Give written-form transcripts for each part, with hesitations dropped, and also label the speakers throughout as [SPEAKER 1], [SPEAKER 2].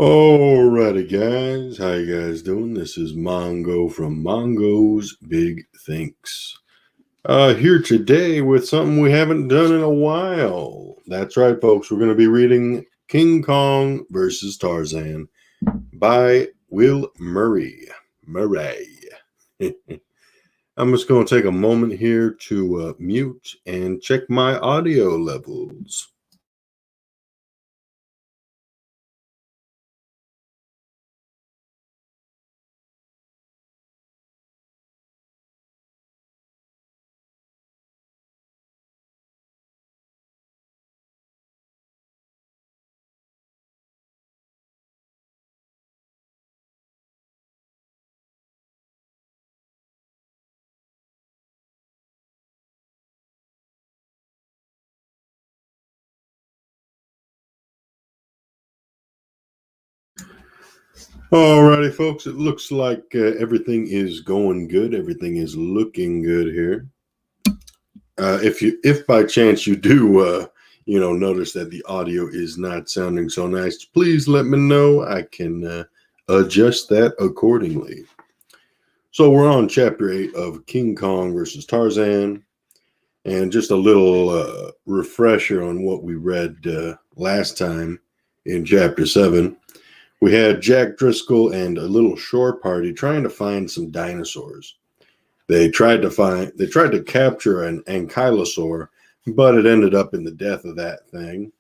[SPEAKER 1] Alrighty, guys. How you guys doing? This is Mongo from Mongo's Big Thinks. Here today with something we haven't done in a while. That's right, folks. We're going to be reading King Kong versus Tarzan by Will Murray. I'm just going to take a moment here to mute and check my audio levels. Alrighty, folks. It looks like everything is going good. Everything is looking good here. If by chance you do, notice that the audio is not sounding so nice, please let me know. I can adjust that accordingly. So we're on Chapter 8 of King Kong versus Tarzan, and just a little refresher on what we read last time in Chapter 7. We had Jack Driscoll and a little shore party trying to find some dinosaurs. They tried to capture an ankylosaur, but it ended up in the death of that thing.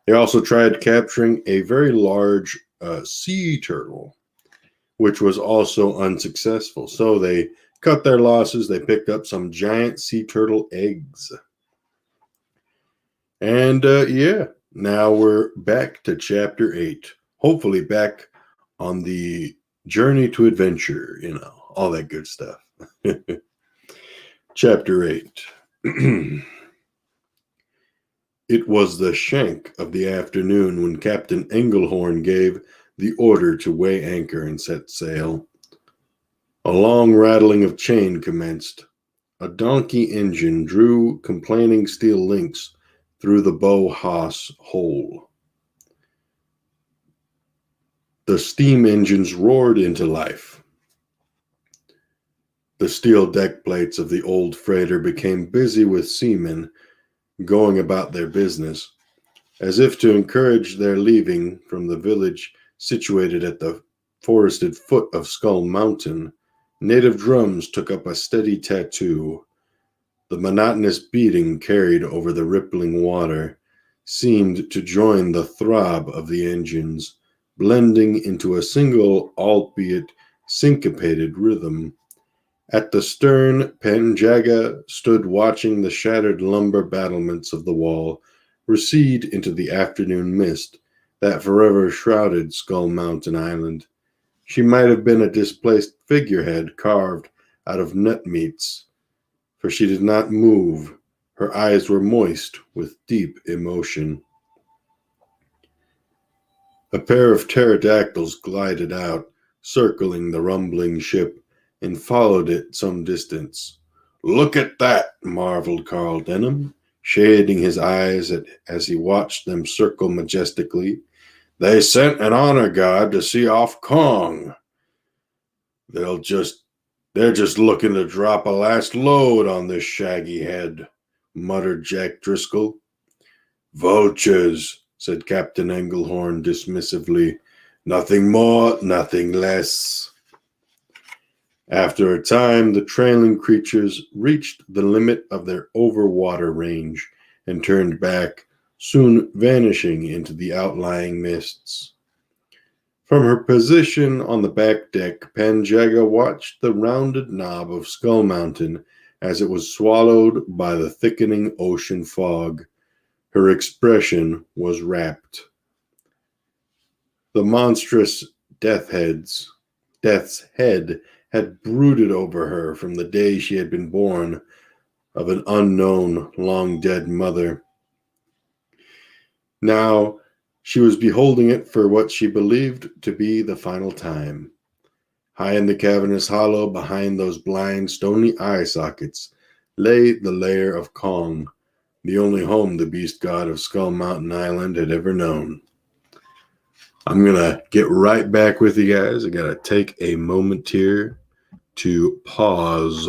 [SPEAKER 1] They also tried capturing a very large sea turtle, which was also unsuccessful. So they cut their losses. They picked up some giant sea turtle eggs. And now we're back to Chapter 8. Hopefully back on the journey to adventure, all that good stuff. Chapter 8. It was the shank of the afternoon when Captain Engelhorn gave the order to weigh anchor and set sail. A long rattling of chain commenced. A donkey engine drew complaining steel links through the bow hawse hole. The steam engines roared into life. The steel deck plates of the old freighter became busy with seamen going about their business. As if to encourage their leaving from the village situated at the forested foot of Skull Mountain, native drums took up a steady tattoo. The monotonous beating carried over the rippling water seemed to join the throb of the engines, blending into a single, albeit syncopated rhythm. At the stern, Panjaga stood watching the shattered lumber battlements of the wall recede into the afternoon mist that forever shrouded Skull Mountain Island. She might have been a displaced figurehead carved out of nut meats, for she did not move. Her eyes were moist with deep emotion. A pair of pterodactyls glided out, circling the rumbling ship, and followed it some distance. "Look at that," marveled Carl Denham, shading his eyes as he watched them circle majestically. "They sent an honor guard to see off Kong. They're just looking to drop a last load on this shaggy head," muttered Jack Driscoll. "Vultures," said Captain Engelhorn dismissively. "Nothing more, nothing less." After a time, the trailing creatures reached the limit of their overwater range and turned back, soon vanishing into the outlying mists. From her position on the back deck, Panjaga watched the rounded knob of Skull Mountain as it was swallowed by the thickening ocean fog. Her expression was rapt. The monstrous death's head had brooded over her from the day she had been born of an unknown, long-dead mother. Now she was beholding it for what she believed to be the final time. High in the cavernous hollow, behind those blind, stony eye sockets, lay the lair of Kong, the only home the beast god of Skull Mountain Island had ever known. I'm going to get right back with you guys. I got to take a moment here to pause.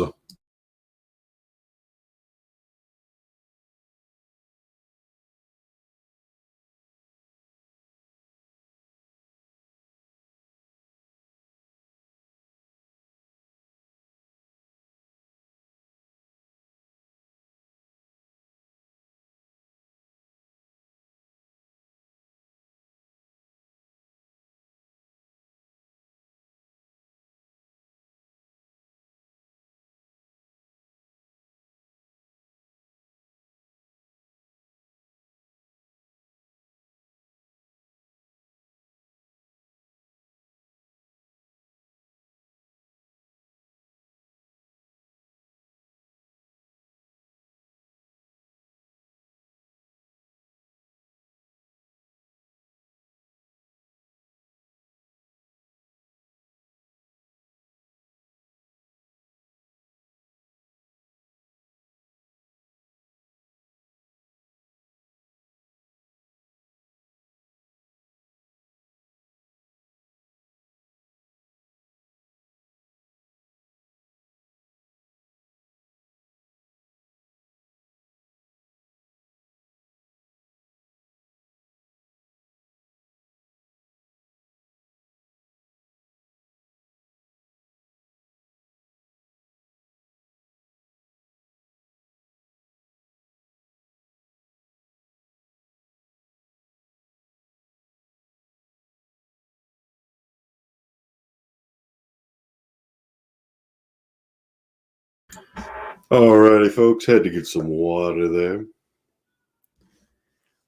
[SPEAKER 1] Alrighty, folks, had to get some water there.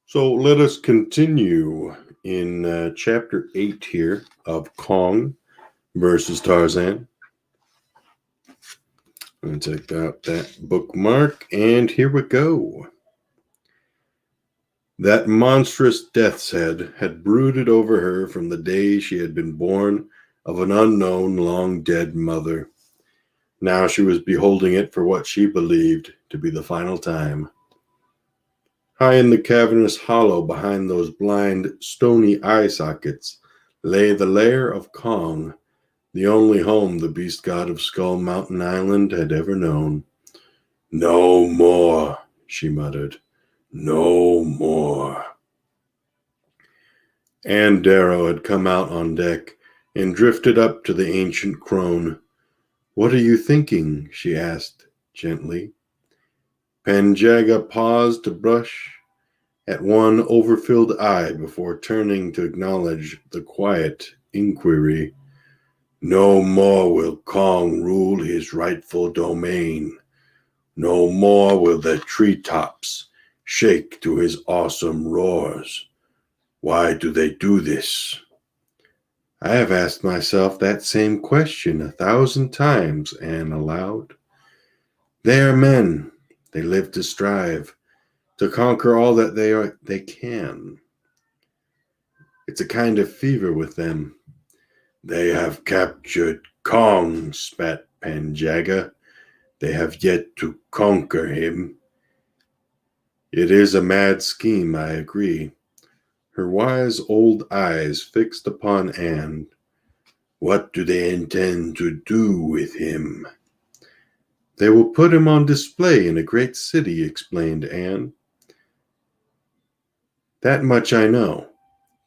[SPEAKER 1] So let us continue in chapter 8 here of Kong versus Tarzan. I'm going to take out that bookmark, and here we go. That monstrous death's head had brooded over her from the day she had been born of an unknown, long-dead mother. Now she was beholding it for what she believed to be the final time. High in the cavernous hollow behind those blind, stony eye sockets lay the lair of Kong, the only home the beast god of Skull Mountain Island had ever known. "No more," she muttered. "No more." Anne Darrow had come out on deck and drifted up to the ancient crone. "What are you thinking?" she asked gently. Panjaga paused to brush at one overfilled eye before turning to acknowledge the quiet inquiry. "No more will Kong rule his rightful domain. No more will the treetops shake to his awesome roars. Why do they do this?" "I have asked myself that same question 1,000 times," Anne allowed. "They are men. They live to strive, to conquer all that they can. It's a kind of fever with them." "They have captured Kong," spat Panjaga. "They have yet to conquer him." "It is a mad scheme, I agree." Her wise old eyes fixed upon Anne. "What do they intend to do with him?" "They will put him on display in a great city," explained Anne. "That much I know.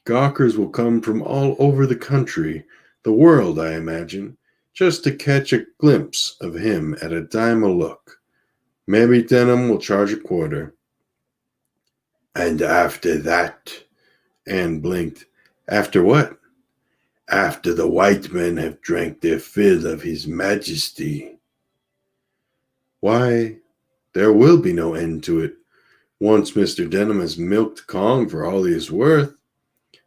[SPEAKER 1] Gawkers will come from all over the country, the world, I imagine, just to catch a glimpse of him at a dime a look. Maybe Denham will charge a quarter." "And after that?" Anne blinked. "After what?" "After the white men have drank their fill of his majesty." "Why, there will be no end to it. Once Mr. Denham has milked Kong for all he is worth,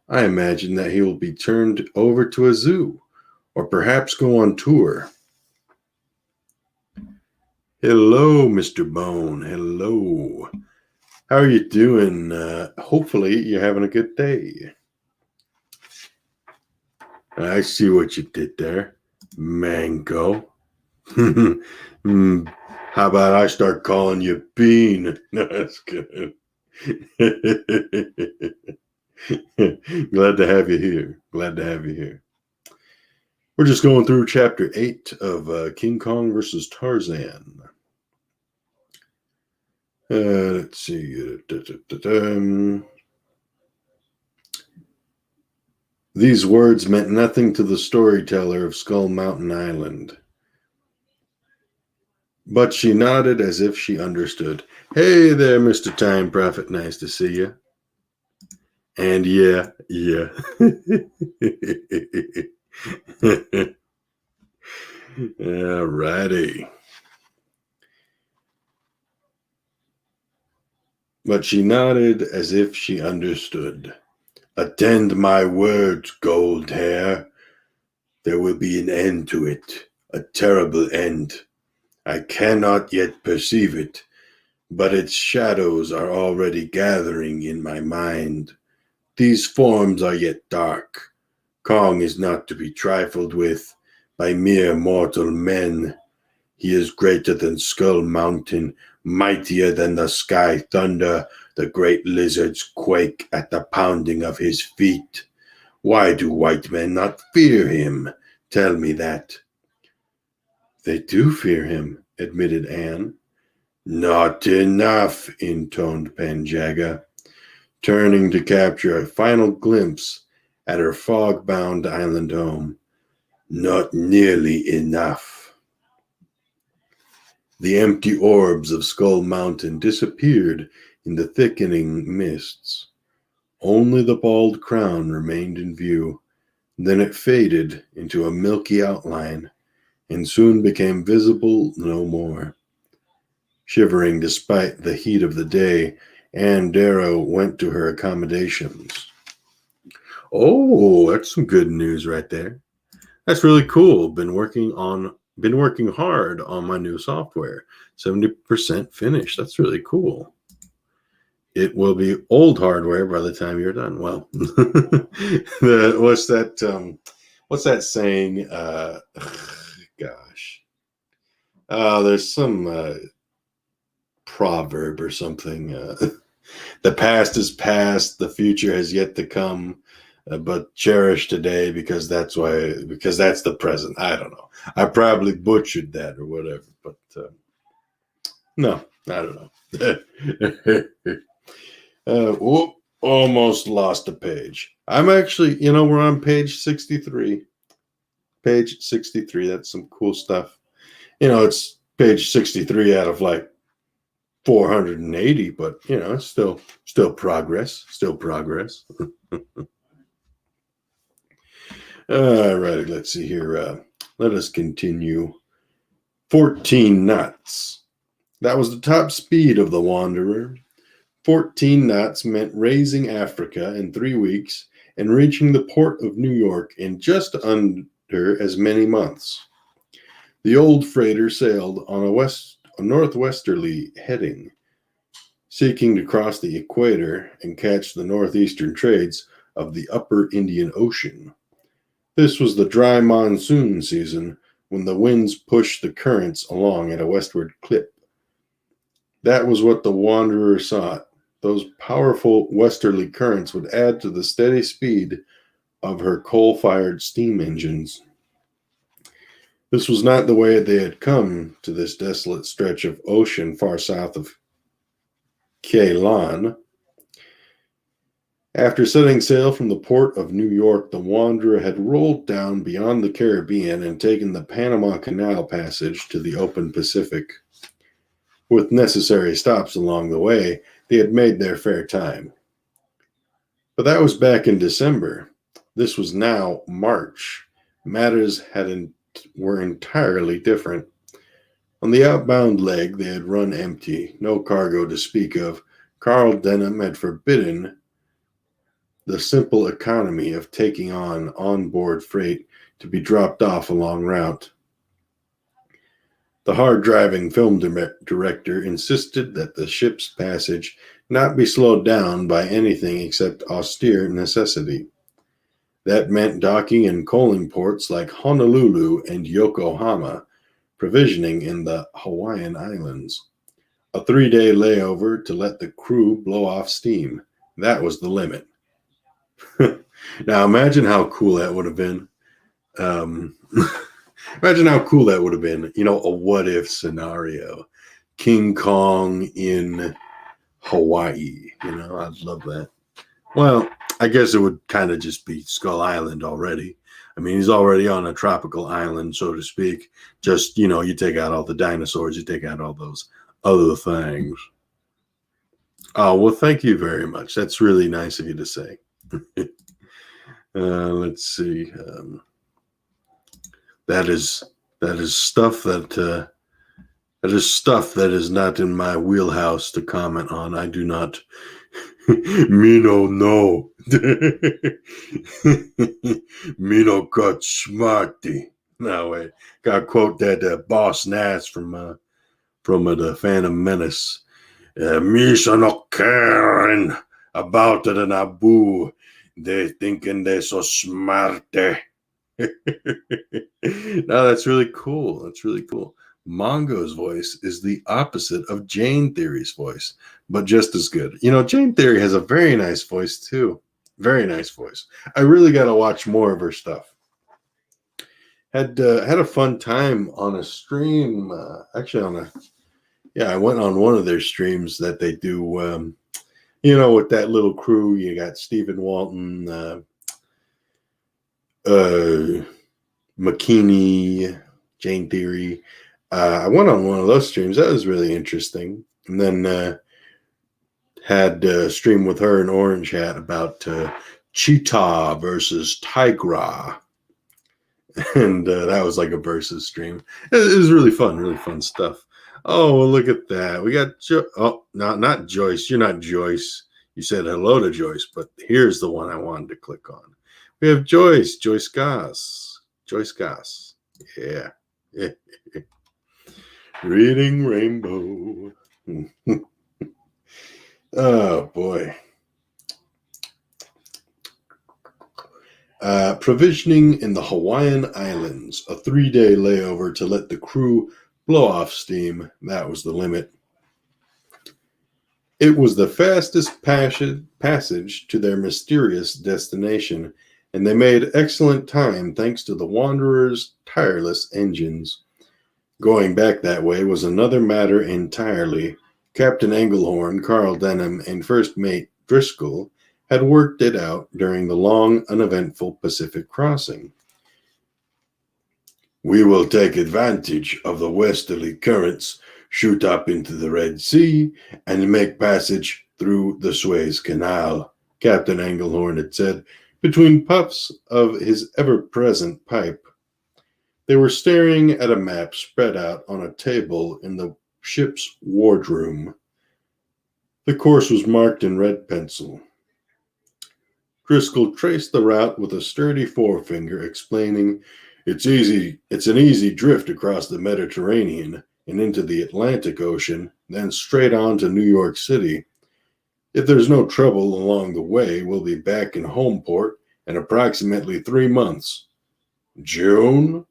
[SPEAKER 1] I imagine that he will be turned over to a zoo, or perhaps go on tour." "Hello, Mr. Bone. Hello. How are you doing? Hopefully you're having a good day." "I see what you did there, Mango." How about I start calling you Bean?" No, that's good. Glad to have you here. Glad to have you here. We're just going through chapter 8 of King Kong versus Tarzan. Let's see. These words meant nothing to the storyteller of Skull Mountain Island. But she nodded as if she understood. Hey there, Mr. Time Prophet. Nice to see you. And yeah. Alrighty. But she nodded as if she understood. Attend my words, gold hair. There will be an end to it, a terrible end. I cannot yet perceive it, but its shadows are already gathering in my mind. These forms are yet dark. Kong is not to be trifled with by mere mortal men. He is greater than Skull Mountain, mightier than the sky thunder. The great lizards quake at the pounding of his feet. Why do white men not fear him? Tell me that. They do fear him, admitted Anne. Not enough, intoned Panjaga, turning to capture a final glimpse at her fog-bound island home. Not nearly enough. The empty orbs of Skull Mountain disappeared in the thickening mists. Only the bald crown remained in view. Then it faded into a milky outline and soon became visible no more. Shivering despite the heat of the day, Anne Darrow went to her accommodations. Oh, that's some good news right there. That's really cool. Been working hard on my new software. 70% finished. That's really cool. It will be old hardware by the time you're done. Well, what's that saying? Gosh. There's some proverb or something. The past is past, the future has yet to come, but cherish today because that's the present. I don't know. I probably butchered that or whatever, but no, I don't know. Whoop, almost lost a page. I'm actually, we're on page 63. Page 63. That's some cool stuff. It's page 63 out of like 480, but it's still progress. Still progress. All right, let's see here. Let us continue. 14 knots. That was the top speed of the Wanderer. 14 knots meant raising Africa in 3 weeks and reaching the port of New York in just under as many months. The old freighter sailed on a northwesterly heading, seeking to cross the equator and catch the northeastern trades of the upper Indian Ocean. This was the dry monsoon season when the winds pushed the currents along at a westward clip. That was what the Wanderer sought. Those powerful westerly currents would add to the steady speed of her coal-fired steam engines. This was not the way they had come to this desolate stretch of ocean far south of Ceylon. After setting sail from the port of New York, the Wanderer had rolled down beyond the Caribbean and taken the Panama Canal passage to the open Pacific. With necessary stops along the way, they had made their fair time. But that was back in December. This was now March. Matters were entirely different. On the outbound leg, they had run empty, no cargo to speak of. Carl Denham had forbidden the simple economy of taking on onboard freight to be dropped off along route. The hard-driving film director insisted that the ship's passage not be slowed down by anything except austere necessity. That meant docking in coaling ports like Honolulu and Yokohama, provisioning in the Hawaiian Islands. A 3-day layover to let the crew blow off steam. That was the limit. Now imagine how cool that would have been. Um, Imagine how cool that would have been. A what if scenario. King Kong in Hawaii. I'd love that. Well, I guess it would kind of just be Skull Island already. I mean, he's already on a tropical island, so to speak. Just, you take out all the dinosaurs, you take out all those other things. Oh, well, thank you very much. That's really nice of you to say. Let's see. That is stuff that is not in my wheelhouse to comment on. I do not. Me no know. Me no got smarty. No way. Got to quote that Boss Nass from the Phantom Menace. Me so no caring about it and Abu. They thinking they're so smart. No, that's really cool. That's really cool. Mongo's voice is the opposite of Jane Theory's voice, but just as good. Jane Theory has a very nice voice too. Very nice voice. I really got to watch more of her stuff. Had a fun time on a stream. Actually, I went on one of their streams that they do. With that little crew. You got Stephen Walton, McKinney, Jane Theory. I went on one of those streams. That was really interesting. And then had a stream with her and Orange Hat about Cheetah versus Tigra. And that was like a versus stream. It was really fun stuff. Oh, well, look at that. We got not Joyce. You're not Joyce. You said hello to Joyce, but here's the one I wanted to click on. We have Joyce Goss. Joyce Goss. Yeah. Reading Rainbow. Oh, boy. Provisioning in the Hawaiian Islands. A 3-day layover to let the crew blow off steam. That was the limit. It was the fastest passage to their mysterious destination, and they made excellent time thanks to the Wanderer's tireless engines. Going back that way was another matter entirely. Captain Englehorn, Carl Denham, and First Mate Driscoll had worked it out during the long, uneventful Pacific crossing. We will take advantage of the westerly currents, shoot up into the Red Sea, and make passage through the Suez Canal, Captain Englehorn had said, between puffs of his ever-present pipe. They were staring at a map spread out on a table in the ship's wardroom. The course was marked in red pencil. Driscoll traced the route with a sturdy forefinger, explaining, It's an easy drift across the Mediterranean and into the Atlantic Ocean, then straight on to New York City. If there's no trouble along the way, we'll be back in home port in approximately 3 months. June?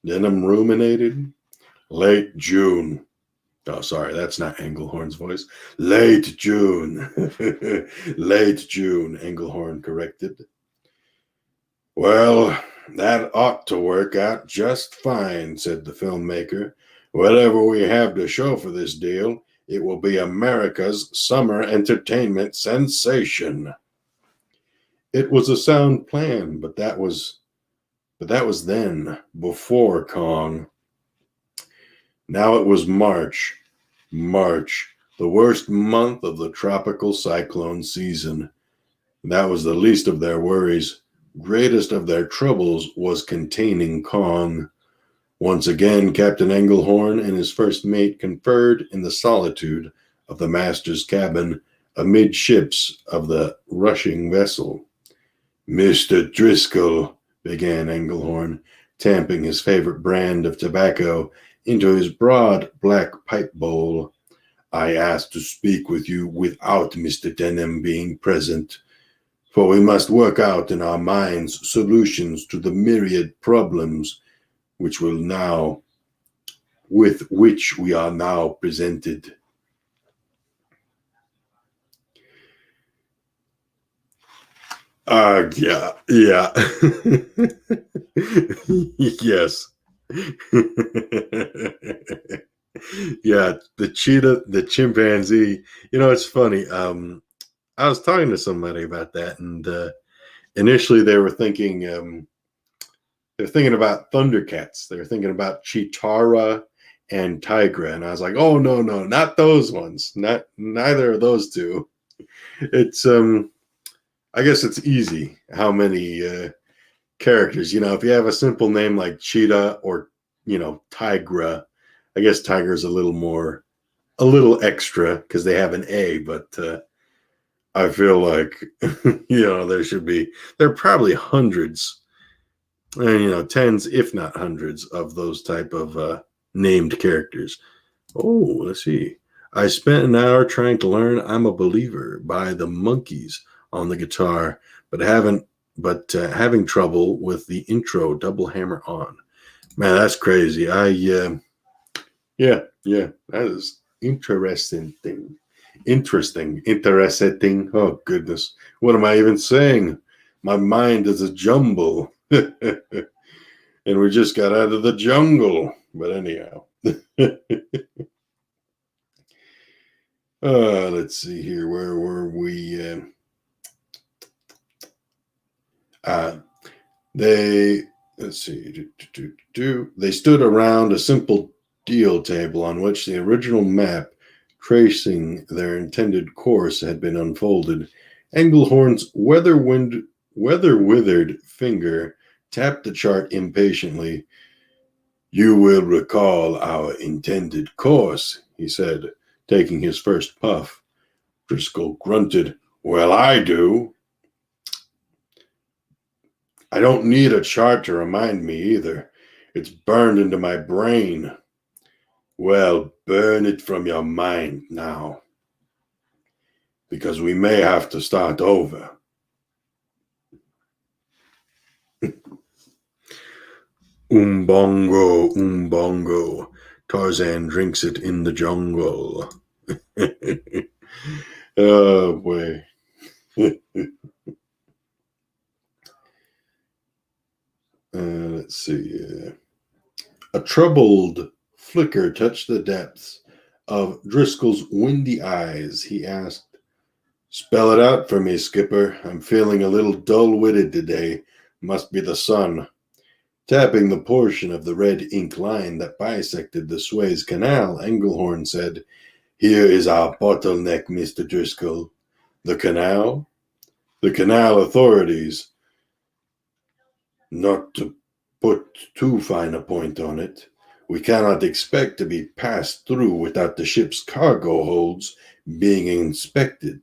[SPEAKER 1] Denham ruminated. Late June. Oh, sorry, that's not Englehorn's voice. Late June. Late June, Englehorn corrected. Well, that ought to work out just fine, said the filmmaker. Whatever we have to show for this deal, it will be America's summer entertainment sensation. It was a sound plan, but that was then, before Kong. Now it was March, the worst month of the tropical cyclone season. That was the least of their worries. Greatest of their troubles was containing Kong. Once again, Captain Englehorn and his first mate conferred in the solitude of the master's cabin amidships of the rushing vessel. Mr. Driscoll, began Englehorn, tamping his favorite brand of tobacco into his broad black pipe bowl. I asked to speak with you without Mr. Denham being present, for we must work out in our minds solutions to the myriad problems with which we are now presented. Yeah, yeah. Yes. Yeah, the cheetah, the chimpanzee. It's funny. I was talking to somebody about that, and initially they were thinking about Thundercats. They were thinking about Chitara and Tigra, and I was like, oh no, no, not those ones. Not neither of those two. It's I guess it's easy how many characters. If you have a simple name like Cheetah or Tigra, I guess Tiger's a little extra because they have an A, but I feel like there are probably hundreds, and tens, if not hundreds, of those type of named characters. Oh, let's see. I spent an hour trying to learn "I'm a Believer" by the Monkees on the guitar, but having trouble with the intro double hammer on. Man, that's crazy. Yeah, that is interesting. Oh goodness, what am I even saying? My mind is a jumble, and we just got out of the jungle. But anyhow, let's see here. Where were we? Uh, they let's see. They stood around a simple deal table on which the original map tracing their intended course had been unfolded. Englehorn's weather withered finger tapped the chart impatiently. You will recall our intended course, he said, taking his first puff. Driscoll grunted. Well, I do. I don't need a chart to remind me either. It's burned into my brain. Well, burn it from your mind now, because we may have to start over. Umbongo, umbongo. Tarzan drinks it in the jungle. Oh, boy. Let's see. A troubled flicker touched the depths of Driscoll's windy eyes. He asked, Spell it out for me, Skipper. I'm feeling a little dull-witted today. Must be the sun. Tapping the portion of the red ink line that bisected the Suez Canal, Englehorn said, Here is our bottleneck, Mr. Driscoll. The canal? The canal authorities. Not to put too fine a point on it, we cannot expect to be passed through without the ship's cargo holds being inspected.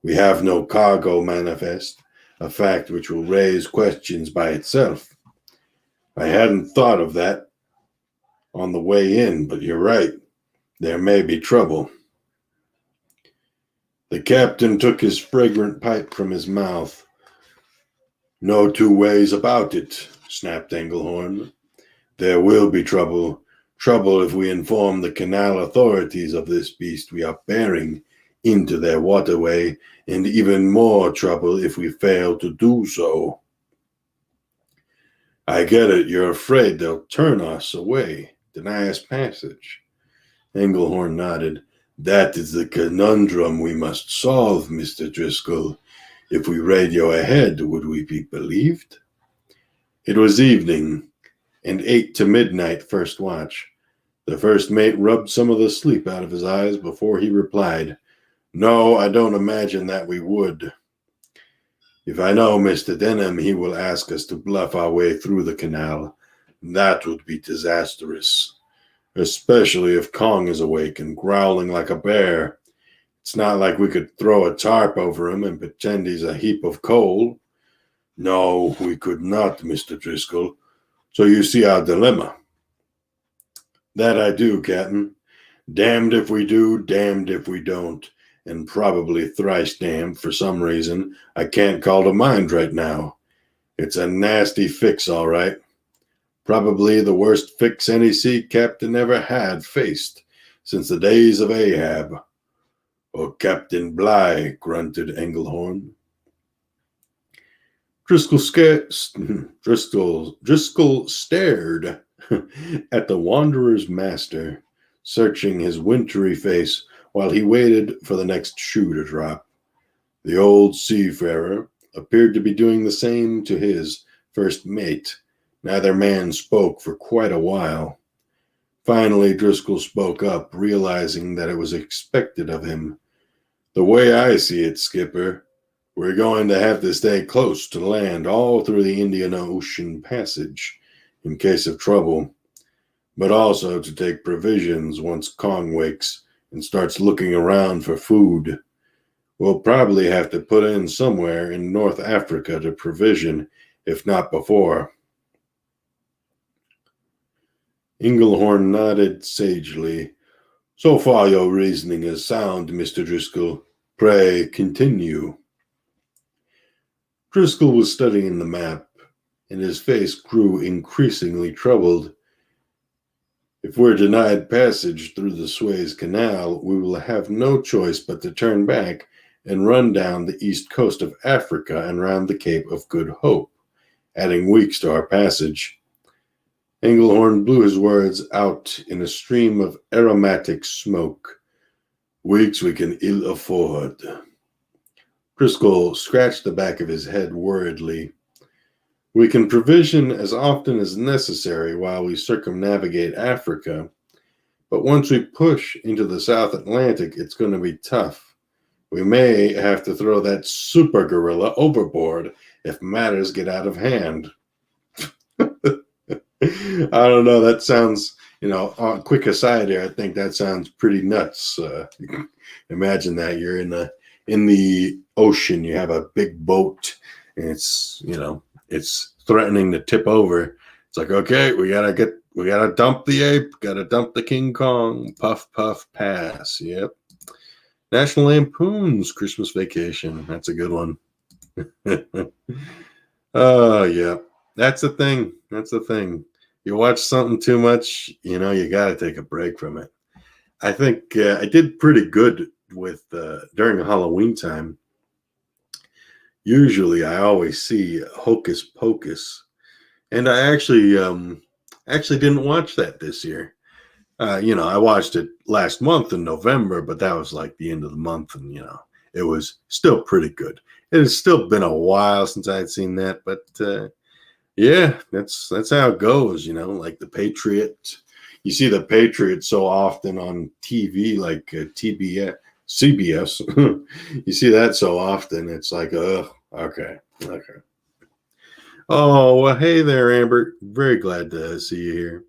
[SPEAKER 1] We have no cargo manifest, a fact which will raise questions by itself. I hadn't thought of that on the way in, but you're right. There may be trouble. The captain took his fragrant pipe from his mouth. No two ways about it, snapped Englehorn. There will be trouble. Trouble if we inform the canal authorities of this beast we are bearing into their waterway, and even more trouble if we fail to do so. I get it. You're afraid they'll turn us away, deny us passage. Englehorn nodded. That is the conundrum we must solve, Mr. Driscoll. If we radio ahead, would we be believed? It was evening, and 8 to midnight first watch. The first mate rubbed some of the sleep out of his eyes before he replied, No, I don't imagine that we would. If I know Mr. Denham, he will ask us to bluff our way through the canal. That would be disastrous, especially if Kong is awake and growling like a bear. It's not like we could throw a tarp over him and pretend he's a heap of coal. No, we could not, Mr. Driscoll. So you see our dilemma. That I do, Captain. Damned if we do, damned if we don't. And probably thrice damned for some reason I can't call to mind right now. It's a nasty fix, all right. Probably the worst fix any sea captain ever had faced since the days of Ahab. Or Captain Bligh, grunted Englehorn. Driscoll stared at the wanderer's master, searching his wintry face while he waited for the next shoe to drop. The old seafarer appeared to be doing the same to his first mate. Neither man spoke for quite a while. Finally, Driscoll spoke up, realizing that it was expected of him. The way I see it, Skipper, we're going to have to stay close to land all through the Indian Ocean Passage in case of trouble, but also to take provisions once Kong wakes and starts looking around for food. We'll probably have to put in somewhere in North Africa to provision, if not before. Inglehorn nodded sagely. So far your reasoning is sound, Mr. Driscoll. Pray continue. Driscoll was studying the map, and his face grew increasingly troubled. If we're denied passage through the Suez Canal, we will have no choice but to turn back and run down the east coast of Africa and round the Cape of Good Hope, adding weeks to our passage. Englehorn blew his words out in a stream of aromatic smoke. Weeks we can ill afford. Driscoll scratched the back of his head worriedly. We can provision as often as necessary while we circumnavigate Africa, but once we push into the South Atlantic, it's going to be tough. We may have to throw that super gorilla overboard if matters get out of hand. I don't know. That sounds, quick aside here. I think that sounds pretty nuts. Imagine that you're in the ocean. You have a big boat, and it's threatening to tip over. It's like, okay, we gotta dump the ape, gotta dump the King Kong. Puff, puff, pass. Yep. National Lampoon's Christmas Vacation. That's a good one. Oh, yeah. That's the thing. You watch something too much, you got to take a break from it. I think I did pretty good with during Halloween time. Usually, I always see Hocus Pocus, and I actually didn't watch that this year. I watched it last month in November, but that was like the end of the month, and it was still pretty good. It has still been a while since I had seen that, but yeah, that's how it goes. Like the Patriot. You see the Patriot so often on TV, like TBS, CBS. You see that so often, it's like, okay. Oh, well, hey there, Amber. Very glad to see you here.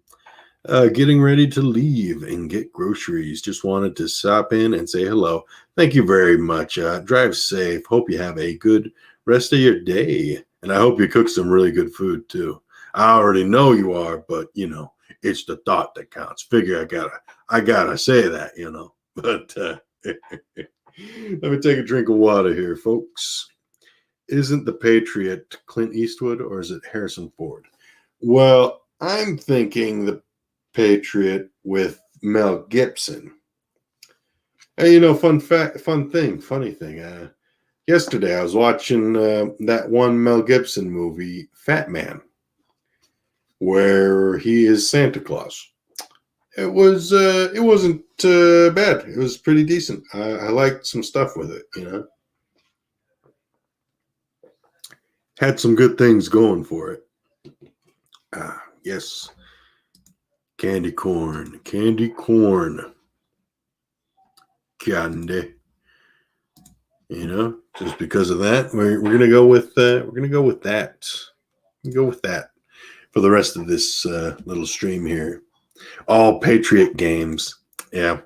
[SPEAKER 1] Getting ready to leave and get groceries. Just wanted to stop in and say hello. Thank you very much. Drive safe. Hope you have a good rest of your day. And I hope you cook some really good food too. I already know you are, but it's the thought that counts. Figure I gotta say that, But let me take a drink of water here, folks. Isn't the Patriot Clint Eastwood or is it Harrison Ford? Well, I'm thinking the Patriot with Mel Gibson. Hey, funny thing. Yesterday I was watching that one Mel Gibson movie, Fat Man, where he is Santa Claus. It wasn't bad. It was pretty decent. I liked some stuff with it. Had some good things going for it. Yes. Candy corn. Candy. Just because of that, we're gonna go with that. Go with that for the rest of this little stream here. All Patriot games. Yeah.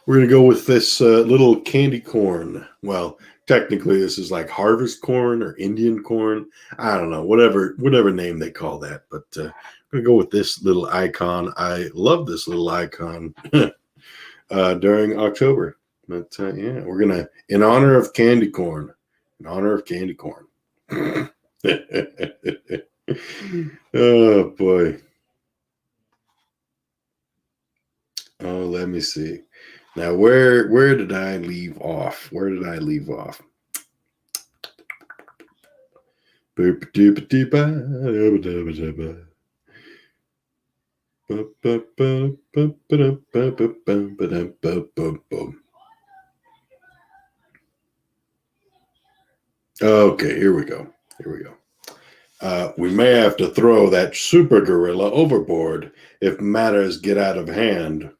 [SPEAKER 1] We're going to go with this little candy corn. Well, technically, this is like harvest corn or Indian corn. I don't know, whatever name they call that. But I'm going to go with this little icon. I love this little icon during October. But yeah, we're going to, in honor of candy corn. Oh, boy. Oh, let me see. Now, where did I leave off? Okay, here we go. We may have to throw that super gorilla overboard if matters get out of hand.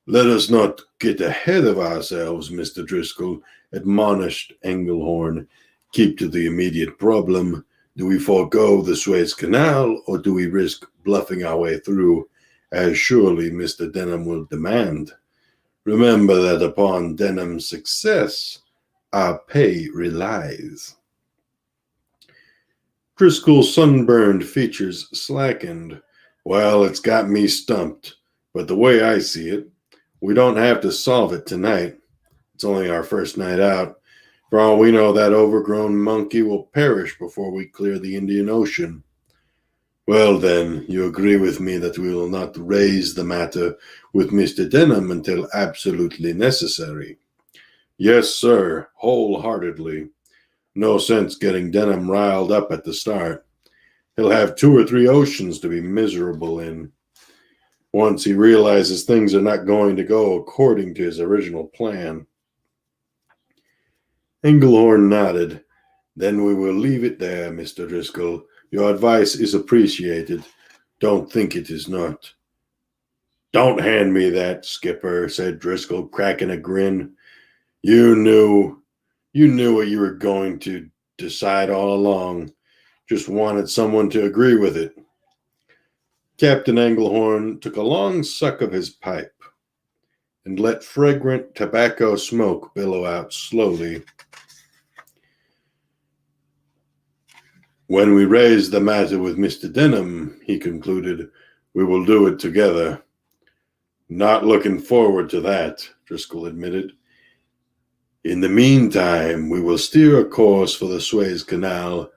[SPEAKER 1] Let us not get ahead of ourselves, Mr. Driscoll, admonished Englehorn. Keep to the immediate problem. Do we forego the Suez Canal, or do we risk bluffing our way through, as surely Mr. Denham will demand? Remember that upon Denham's success, our pay relies. Driscoll's sunburned features slackened. Well, it's got me stumped, but the way I see it, we don't have to solve it tonight. It's only our first night out. For all we know, that overgrown monkey will perish before we clear the Indian Ocean. Well, then, you agree with me that we will not raise the matter with Mr. Denham until absolutely necessary. Yes, sir, wholeheartedly. No sense getting Denham riled up at the start. He'll have 2 or 3 oceans to be miserable in. Once he realizes things are not going to go according to his original plan. Englehorn nodded. Then we will leave it there, Mr. Driscoll. Your advice is appreciated. Don't think it is not. Don't hand me that, Skipper, said Driscoll, cracking a grin. You knew what you were going to decide all along. Just wanted someone to agree with it. Captain Englehorn took a long suck of his pipe and let fragrant tobacco smoke billow out slowly. When we raise the matter with Mr. Denham, he concluded, we will do it together. Not looking forward to that, Driscoll admitted. In the meantime, we will steer a course for the Suez Canal.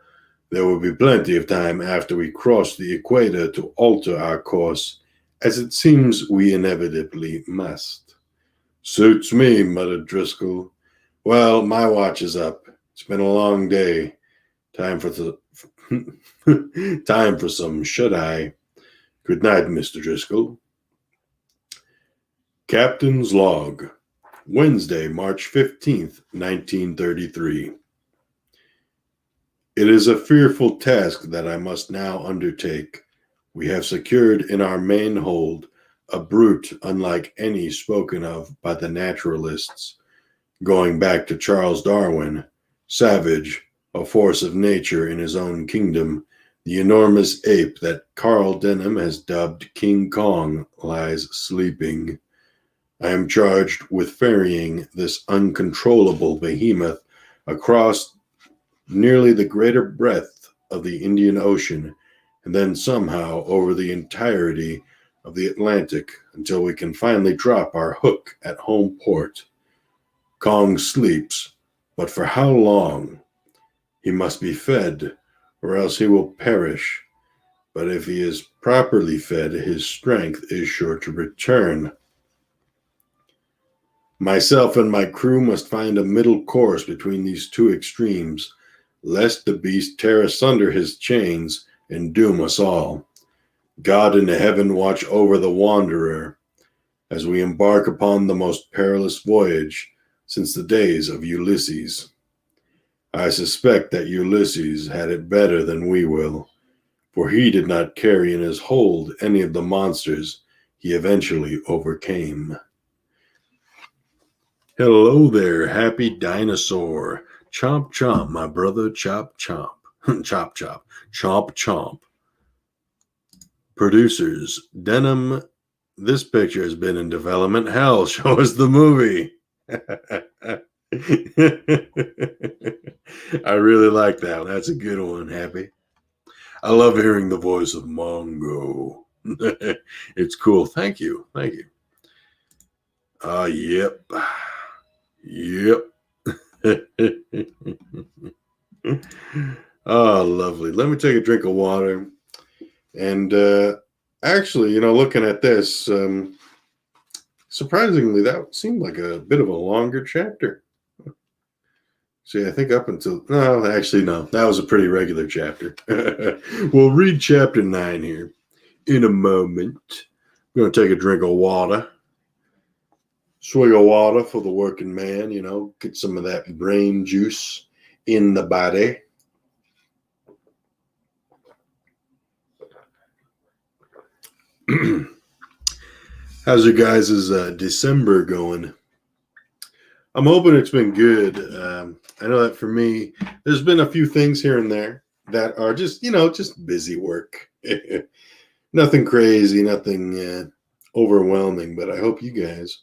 [SPEAKER 1] There will be plenty of time after we cross the equator to alter our course, as it seems we inevitably must. Suits me, muttered Driscoll. Well, my watch is up. It's been a long day. Time for some shut-eye. Good night, Mr. Driscoll. Captain's Log, Wednesday, March 15th, 1933. It is a fearful task that I must now undertake. We have secured in our main hold a brute unlike any spoken of by the naturalists, going back to Charles Darwin, savage, a force of nature in his own kingdom. The enormous ape that Carl Denham has dubbed King Kong lies sleeping. I am charged with ferrying this uncontrollable behemoth across nearly the greater breadth of the Indian Ocean, and then somehow over the entirety of the Atlantic until we can finally drop our hook at home port. Kong sleeps, but for how long? He must be fed, or else he will perish. But if he is properly fed, his strength is sure to return. Myself and my crew must find a middle course between these two extremes, lest the beast tear asunder his chains and doom us all. God in heaven watch over the wanderer as we embark upon the most perilous voyage since the days of Ulysses. I suspect that Ulysses had it better than we will, for he did not carry in his hold any of the monsters he eventually overcame. Hello there, happy dinosaur. Chomp chomp, my brother, chop chomp. Chop chop, chomp chomp. Producers, Denham, this picture has been in development. Hell, show us the movie. I really like that one. That's a good one, Happy. I love hearing the voice of Mongo. It's cool. Thank you. Yep. Oh, lovely. Let me take a drink of water. And actually, looking at this, surprisingly, that seemed like a bit of a longer chapter. See, I think up until no, actually no, that was a pretty regular chapter. We'll read chapter 9 here in a moment. I'm gonna take a drink of water. Swig of water for the working man, get some of that brain juice in the body. How's your guys' December going? I'm hoping it's been good. I know that for me, there's been a few things here and there that are just busy work. Nothing crazy, nothing overwhelming, but I hope you guys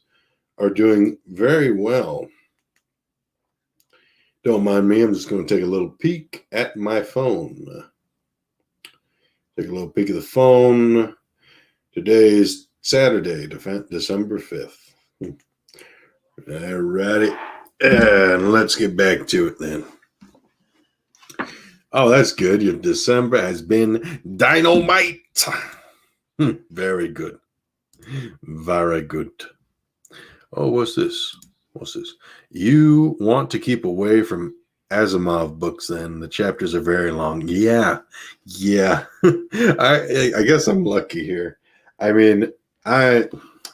[SPEAKER 1] are doing very well. Don't mind me, I'm just going to take a little peek at my phone. Take a little peek at the phone. Today is Saturday, December 5th. Alrighty. And let's get back to it then. Oh, that's good. Your December has been dynamite. Very good. Very good. Oh, what's this? You want to keep away from Asimov books then. The chapters are very long. Yeah. I guess I'm lucky here. I mean, I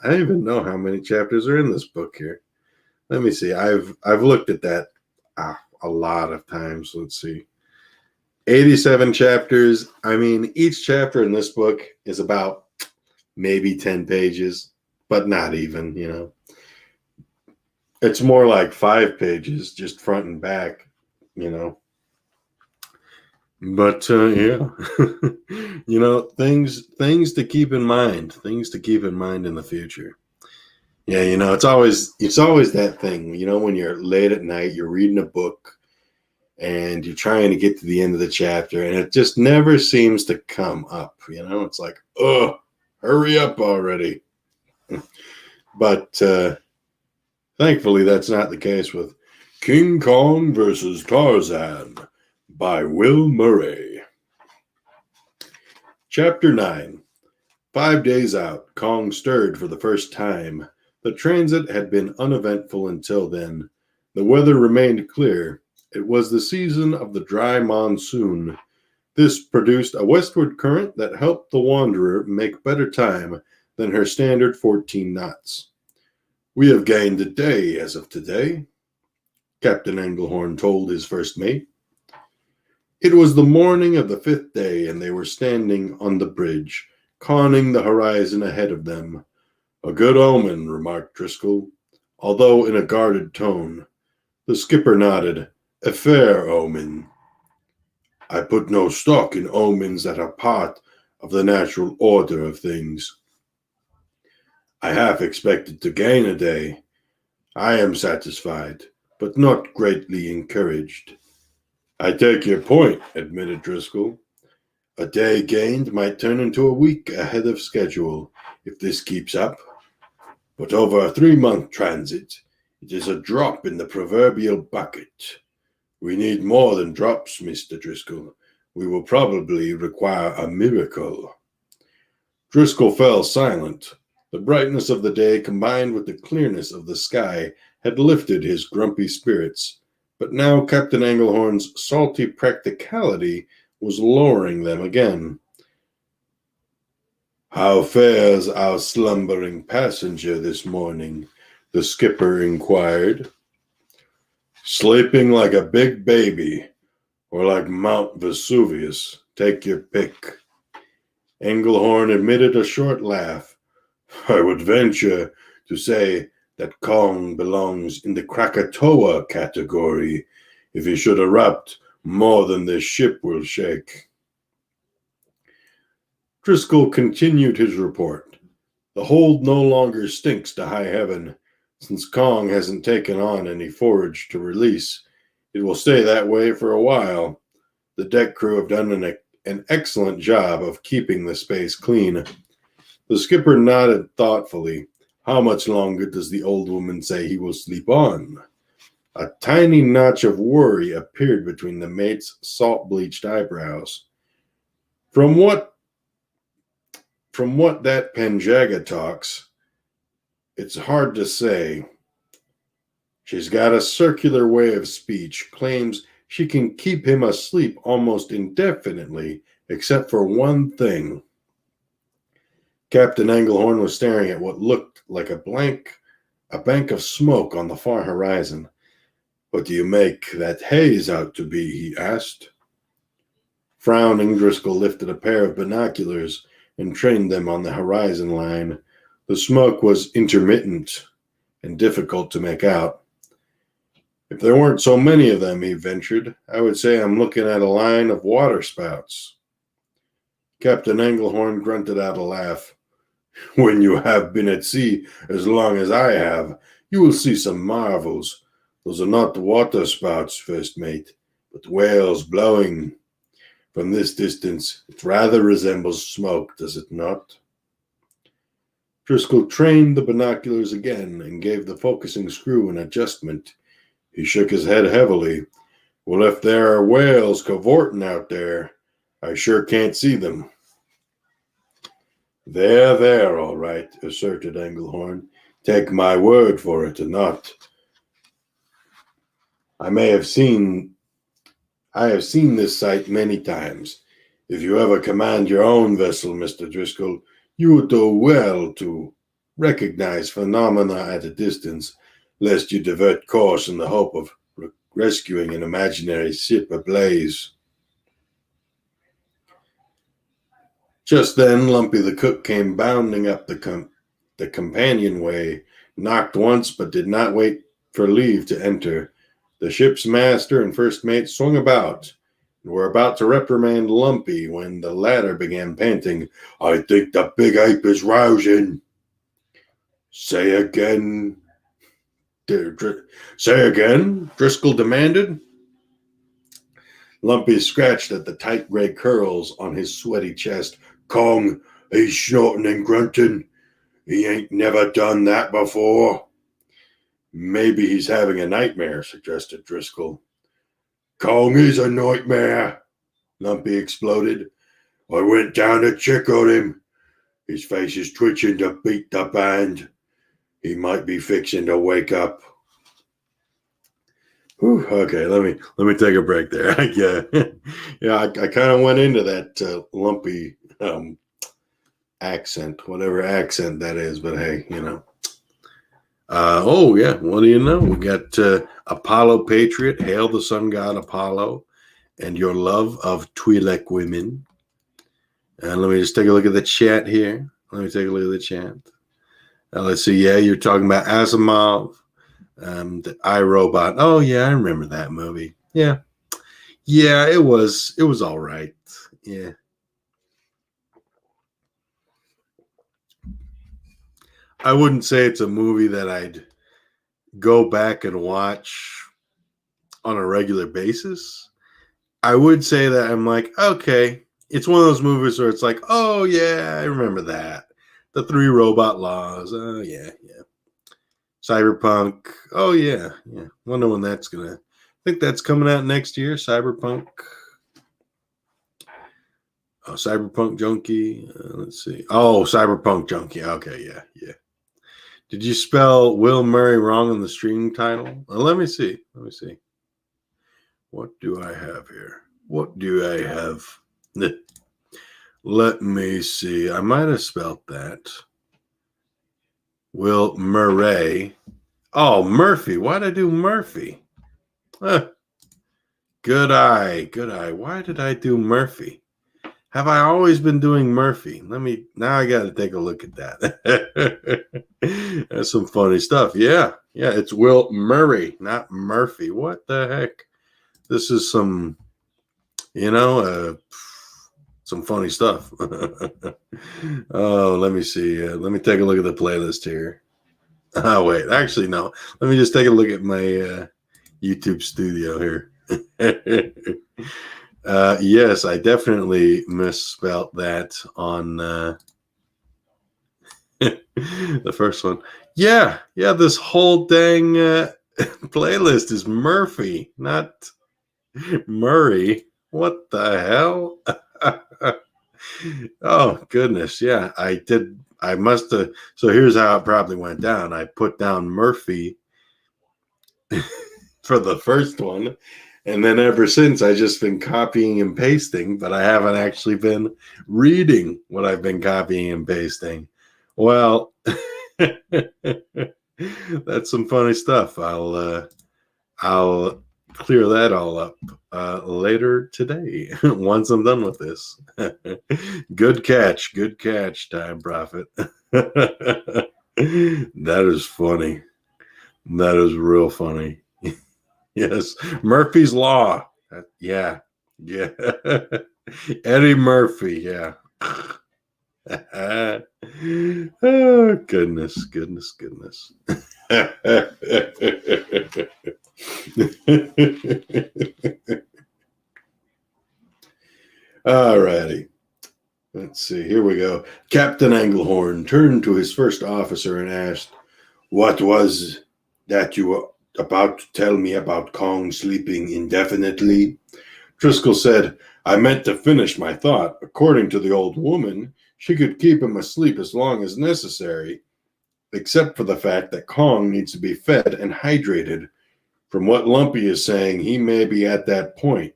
[SPEAKER 1] don't even know how many chapters are in this book here. Let me see. I've looked at that a lot of times. Let's see. 87 chapters. I mean, each chapter in this book is about maybe 10 pages, but not even, It's more like 5 pages, just front and back, But yeah, things to keep in mind. Things to keep in mind in the future. Yeah, it's always that thing. When you're late at night, you're reading a book, and you're trying to get to the end of the chapter, and it just never seems to come up. It's like, oh, hurry up already. But thankfully, that's not the case with King Kong versus Tarzan by Will Murray. Chapter 9. 5 days out, Kong stirred for the first time. The transit had been uneventful until then. The weather remained clear. It was the season of the dry monsoon. This produced a westward current that helped the Wanderer make better time than her standard 14 knots. We have gained a day as of today, Captain Englehorn told his first mate. It was the morning of the 5th day, and they were standing on the bridge, conning the horizon ahead of them. A good omen, remarked Driscoll, although in a guarded tone. The skipper nodded. A fair omen. I put no stock in omens that are part of the natural order of things. I half expected to gain a day. I am satisfied, but not greatly encouraged. I take your point, admitted Driscoll. A day gained might turn into a week ahead of schedule if this keeps up. But over a 3-month transit, it is a drop in the proverbial bucket. We need more than drops, Mr. Driscoll. We will probably require a miracle. Driscoll fell silent. The brightness of the day combined with the clearness of the sky had lifted his grumpy spirits, but now Captain Englehorn's salty practicality was lowering them again. How fares our slumbering passenger this morning? The skipper inquired. Sleeping like a big baby, or like Mount Vesuvius. Take your pick. Englehorn emitted a short laugh. I would venture to say that Kong belongs in the Krakatoa category. If he should erupt, more than this ship will shake. Driscoll continued his report. The hold no longer stinks to high heaven. Since Kong hasn't taken on any forage to release, it will stay that way for a while. The deck crew have done an excellent job of keeping the space clean. The skipper nodded thoughtfully. How much longer does the old woman say he will sleep on? A tiny notch of worry appeared between the mate's salt-bleached eyebrows. From what that Panjaga talks, it's hard to say. She's got a circular way of speech, claims she can keep him asleep almost indefinitely, except for one thing. Captain Englehorn was staring at what looked like a bank of smoke on the far horizon. What do you make that haze out to be? He asked. Frowning, Driscoll lifted a pair of binoculars and trained them on the horizon line. The smoke was intermittent and difficult to make out. If there weren't so many of them, he ventured, I would say I'm looking at a line of waterspouts. Captain Englehorn grunted out a laugh. When you have been at sea as long as I have, you will see some marvels. Those are not waterspouts, first mate, but whales blowing. From this distance, it rather resembles smoke, does it not? Driscoll trained the binoculars again and gave the focusing screw an adjustment. He shook his head heavily. Well, if there are whales cavorting out there, I sure can't see them. They're there, all right, asserted Englehorn. Take my word for it or not. I have seen this sight many times. If you ever command your own vessel, Mr. Driscoll, you would do well to recognize phenomena at a distance, lest you divert course in the hope of rescuing an imaginary ship ablaze. Just then, Lumpy the cook came bounding up the companionway, knocked once but did not wait for leave to enter. The ship's master and first mate swung about and were about to reprimand Lumpy when the latter began panting. I think the big ape is rousing. Say again, Driscoll demanded. Lumpy scratched at the tight gray curls on his sweaty chest. Kong, he's snorting and grunting. He ain't never done that before. Maybe he's having a nightmare, suggested Driscoll. Kong is a nightmare, Lumpy exploded. I went down to check on him. His face is twitching to beat the band. He might be fixing to wake up. Whew, okay, let me take a break there. I kind of went into that Lumpy accent, whatever accent that is. But hey, what do you know? We got Apollo Patriot, hail the sun god Apollo, and your love of Twi'lek women. And let me just take a look at the chat here. Let's see. Yeah, you're talking about Asimov, the iRobot. Oh yeah, I remember that movie. Yeah, it was all right. Yeah. I wouldn't say it's a movie that I'd go back and watch on a regular basis. I would say that I'm like, okay, it's one of those movies where it's like, oh yeah, I remember that. The 3 Robot Laws. Oh yeah. Cyberpunk. Oh yeah. Wonder when that's gonna. I think that's coming out next year. Cyberpunk. Oh, Cyberpunk Junkie. Let's see. Oh, Cyberpunk Junkie. Okay, yeah. Did you spell Will Murray wrong in the stream title? Let me see. What do I have here? Let me see. I might have spelled that. Will Murray. Oh, Murphy. Why'd I do Murphy? Good eye. Why did I do Murphy? Have I always been doing Murphy? Now I got to take a look at that. That's some funny stuff. Yeah, it's Will Murray, not Murphy. What the heck? This is some funny stuff. Oh, let me see. Let me take a look at the playlist here. Oh, wait. Actually, no. Let me just take a look at my YouTube studio here. Yes, I definitely misspelled that on the first one. Yeah, this whole dang playlist is Murphy, not Murray. What the hell? Oh, goodness. Yeah, I did. I must have. So here's how it probably went down. I put down Murphy for the first one. And then ever since, I just been copying and pasting, but I haven't actually been reading what I've been copying and pasting. Well, that's some funny stuff. I'll clear that all up later today once I'm done with this. Good catch, Time Prophet. That is funny. That is real funny. Yes, Murphy's Law. Yeah, yeah. Eddie Murphy. Yeah. Oh, goodness. All righty. Let's see. Here we go. Captain Anglehorn turned to his first officer and asked, "What was that you were about to tell me about Kong sleeping indefinitely?" Driscoll said, "I meant to finish my thought. According to the old woman, she could keep him asleep as long as necessary, except for the fact that Kong needs to be fed and hydrated. From what Lumpy is saying, he may be at that point."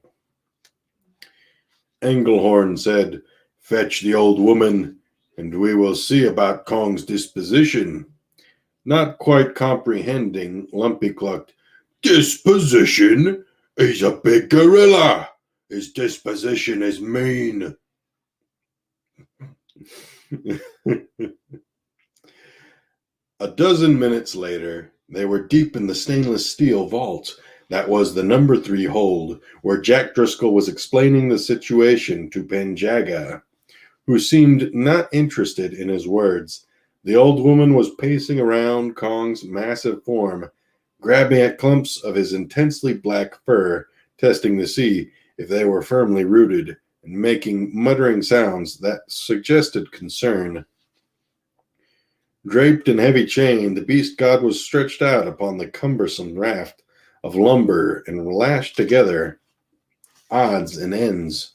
[SPEAKER 1] Englehorn said, "Fetch the old woman, and we will see about Kong's disposition." Not quite comprehending, Lumpy clucked, "Disposition? He's a big gorilla. His disposition is mean." A dozen minutes later, they were deep in the stainless steel vault that was the number 3 hold, where Jack Driscoll was explaining the situation to Penjaga, who seemed not interested in his words. The old woman was pacing around Kong's massive form, grabbing at clumps of his intensely black fur, testing to see if they were firmly rooted, and making muttering sounds that suggested concern. Draped in heavy chain, the beast god was stretched out upon the cumbersome raft of lumber and lashed together odds and ends.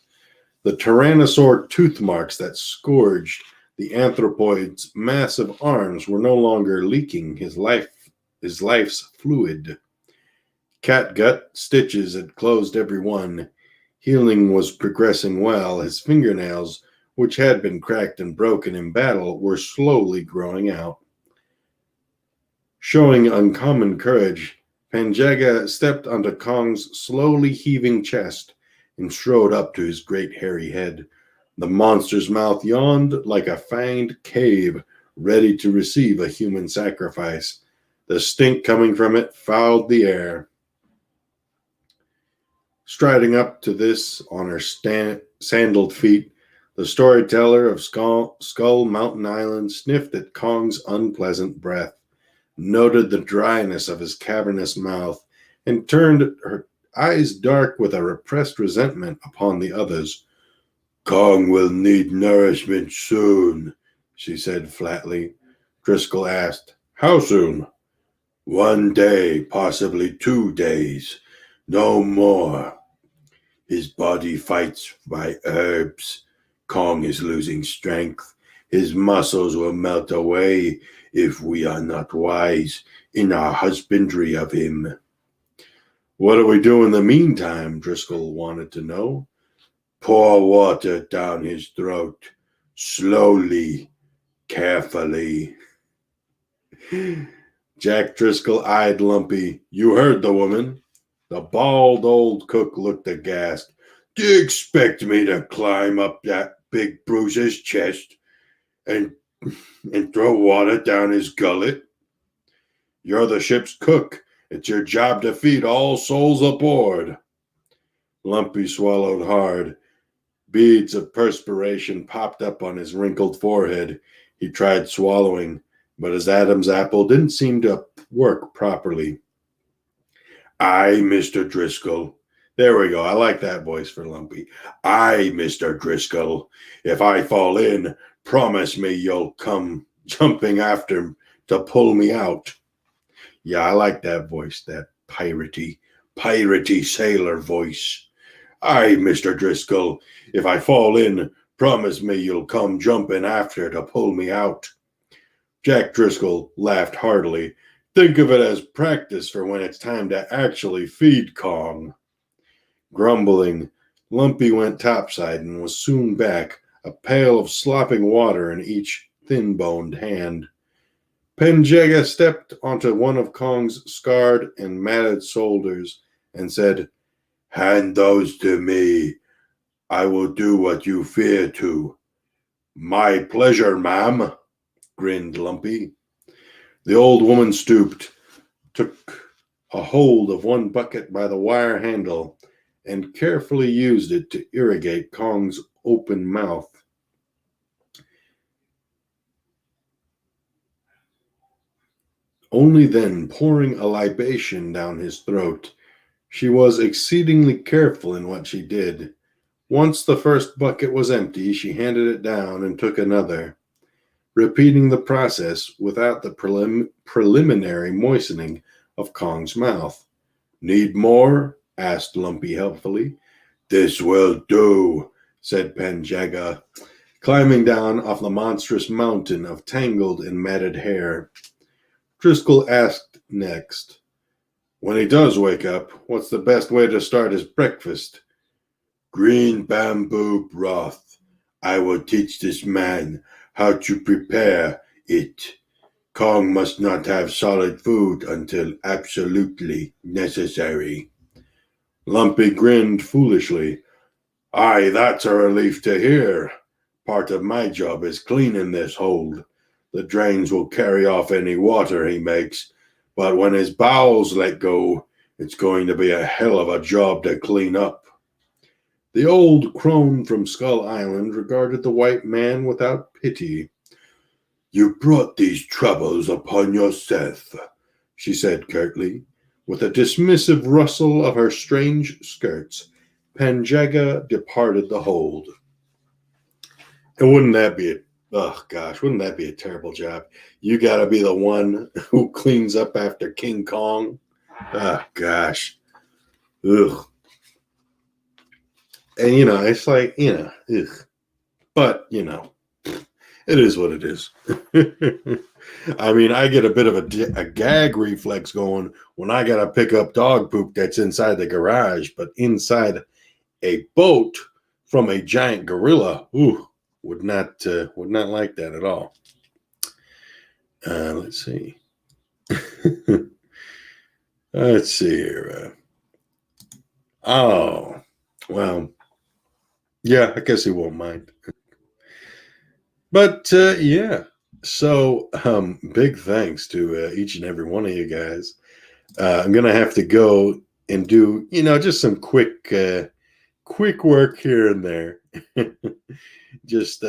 [SPEAKER 1] The tyrannosaur tooth marks that scourged the anthropoid's massive arms were no longer leaking his life's fluid. Catgut stitches had closed every one. Healing was progressing well. His fingernails, which had been cracked and broken in battle, were slowly growing out. Showing uncommon courage, Penjaga stepped onto Kong's slowly heaving chest and strode up to his great hairy head. The monster's mouth yawned like a fanged cave, ready to receive a human sacrifice. The stink coming from it fouled the air. Striding up to this on her sandaled feet, the storyteller of Skull Mountain Island sniffed at Kong's unpleasant breath, noted the dryness of his cavernous mouth, and turned her eyes dark with a repressed resentment upon the others. "Kong will need nourishment soon," she said flatly. Driscoll asked, "How soon?" "1 day, possibly 2 days. No more. His body fights by herbs. Kong is losing strength. His muscles will melt away if we are not wise in our husbandry of him." "What do we do in the meantime?" Driscoll wanted to know. "Pour water down his throat, slowly, carefully." Jack Driscoll eyed Lumpy. "You heard the woman." The bald old cook looked aghast. "Do you expect me to climb up that big bruiser's chest and throw water down his gullet?" "You're the ship's cook. It's your job to feed all souls aboard." Lumpy swallowed hard. Beads of perspiration popped up on his wrinkled forehead. He tried swallowing, but his Adam's apple didn't seem to work properly. "Aye, Mr. Driscoll." There we go. I like that voice for Lumpy. "Aye, Mr. Driscoll. If I fall in, promise me you'll come jumping after to pull me out." Yeah, I like that voice, that piratey sailor voice. "Aye, Mr. Driscoll. If I fall in, promise me you'll come jumping after to pull me out." Jack Driscoll laughed heartily. Think of it as practice for when it's time to actually feed Kong. Grumbling, Lumpy went topside and was soon back, a pail of slopping water in each thin-boned hand. Penjega stepped onto one of Kong's scarred and matted shoulders and said, "Hand those to me. I will do what you fear to." "My pleasure, ma'am," grinned Lumpy. The old woman stooped, took a hold of one bucket by the wire handle, and carefully used it to irrigate Kong's open mouth. Only then pouring a libation down his throat. She was exceedingly careful in what she did. Once the first bucket was empty, she handed it down and took another, repeating the process without the preliminary moistening of Kong's mouth. "Need more?" asked Lumpy helpfully. "This will do," said Penjega, climbing down off the monstrous mountain of tangled and matted hair. Driscoll asked next, "When he does wake up, what's the best way to start his breakfast?" "Green bamboo broth. I will teach this man how to prepare it. Kong must not have solid food until absolutely necessary." Lumpy grinned foolishly. "Aye, that's a relief to hear. Part of my job is cleaning this hold. The drains will carry off any water he makes, but when his bowels let go, it's going to be a hell of a job to clean up." The old crone from Skull Island regarded the white man without pity. "You brought these troubles upon yourself," she said curtly. With a dismissive rustle of her strange skirts, Penjega departed the hold. And wouldn't that be wouldn't that be a terrible job? You got to be the one who cleans up after King Kong. Oh, gosh. Ugh. And, it's like, ugh. But, it is what it is. I mean, I get a bit of a gag reflex going when I got to pick up dog poop that's inside the garage, but inside a boat from a giant gorilla, would not like that at all. Let's see. Let's see here. Oh, well, yeah, I guess he won't mind. But yeah, so big thanks to each and every one of you guys. I'm gonna have to go and do just some quick work here and there. Just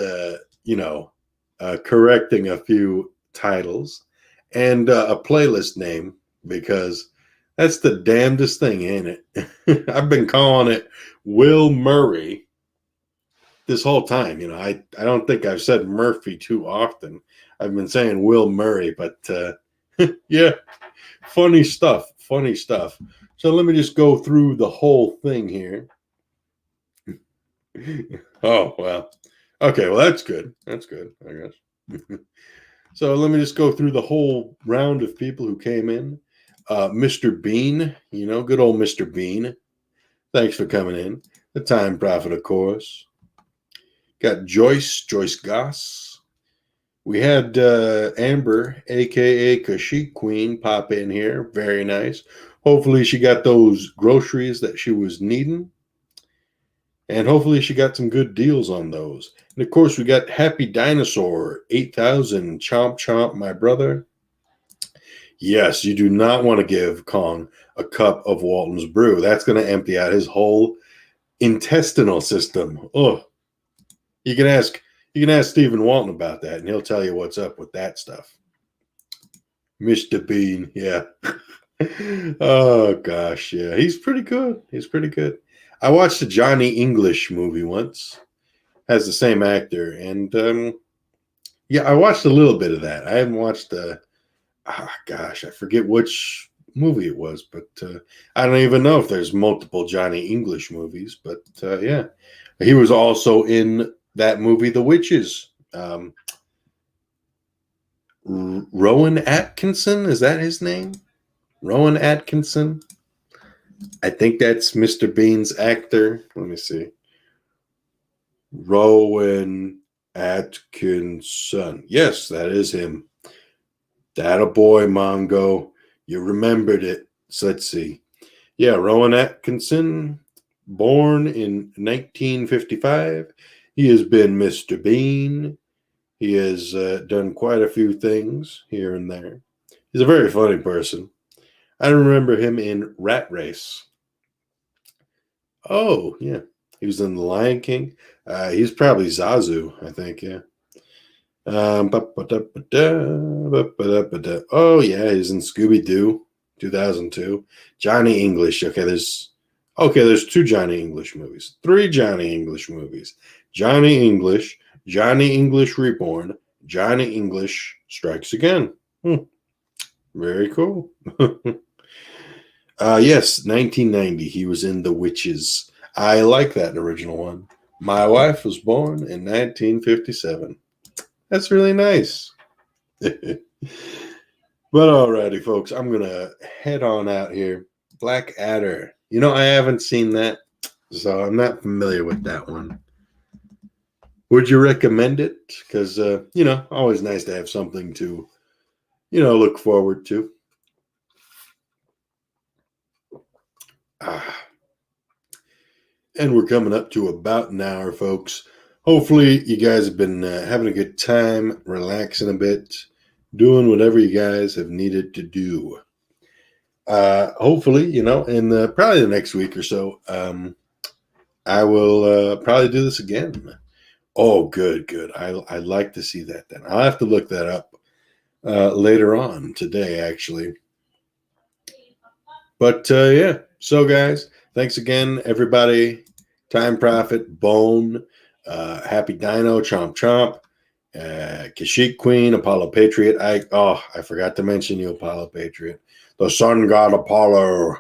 [SPEAKER 1] correcting a few titles and a playlist name, because that's the damnedest thing, ain't it? I've been calling it Will Murray this whole time. I don't think I've said Murphy too often. I've been saying Will Murray, but yeah, funny stuff. So let me just go through the whole thing here. Oh, well. Okay, well, that's good. That's good, I guess. So let me just go through the whole round of people who came in. Mr. Bean, good old Mr. Bean. Thanks for coming in. The Time Prophet, of course. Got Joyce Goss. We had Amber, a.k.a. Kashyyyk Queen, pop in here. Very nice. Hopefully she got those groceries that she was needing. And hopefully she got some good deals on those. And of course, we got Happy Dinosaur, 8,000, chomp chomp, my brother. Yes, you do not want to give Kong a cup of Walton's brew. That's going to empty out his whole intestinal system. Oh, you can ask Stephen Walton about that, and he'll tell you what's up with that stuff. Mr. Bean, yeah. Oh gosh, yeah, he's pretty good. I watched a Johnny English movie once. Has the same actor, and yeah, I watched a little bit of that. I haven't watched I forget which movie it was, but I don't even know if there's multiple Johnny English movies. But yeah, he was also in that movie, The Witches. Rowan Atkinson, is that his name? Rowan Atkinson. I think that's Mr. Bean's actor. Let me see. Rowan Atkinson. Yes, that is him. That a boy, Mongo. You remembered it. So let's see. Yeah, Rowan Atkinson, born in 1955. He has been Mr. Bean. He has done quite a few things here and there. He's a very funny person. I remember him in Rat Race. Oh, yeah. He was in The Lion King. He's probably Zazu, I think, yeah. Oh, yeah, he's in Scooby-Doo, 2002. Johnny English. There's two Johnny English movies. 3 Johnny English movies. Johnny English, Johnny English Reborn, Johnny English Strikes Again. Very cool. Yes, 1990. He was in The Witches. I like that original one. My wife was born in 1957. That's really nice. But alrighty, folks, I'm going to head on out here. Black Adder. I haven't seen that, so I'm not familiar with that one. Would you recommend it? Because, always nice to have something to, look forward to. And we're coming up to about an hour, folks. Hopefully, you guys have been having a good time, relaxing a bit, doing whatever you guys have needed to do. Hopefully, in probably the next week or so, I will probably do this again. Oh, good. I'd like to see that then. I'll have to look that up later on today, actually. But yeah, so guys, thanks again, everybody. Time Prophet, Bone, Happy Dino, Chomp Chomp, Kashyyyk Queen, Apollo Patriot. I forgot to mention you, Apollo Patriot. The Sun God Apollo.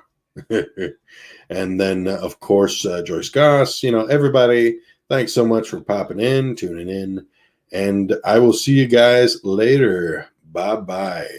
[SPEAKER 1] And then, of course, Joyce Goss. Everybody, thanks so much for popping in, tuning in. And I will see you guys later. Bye-bye.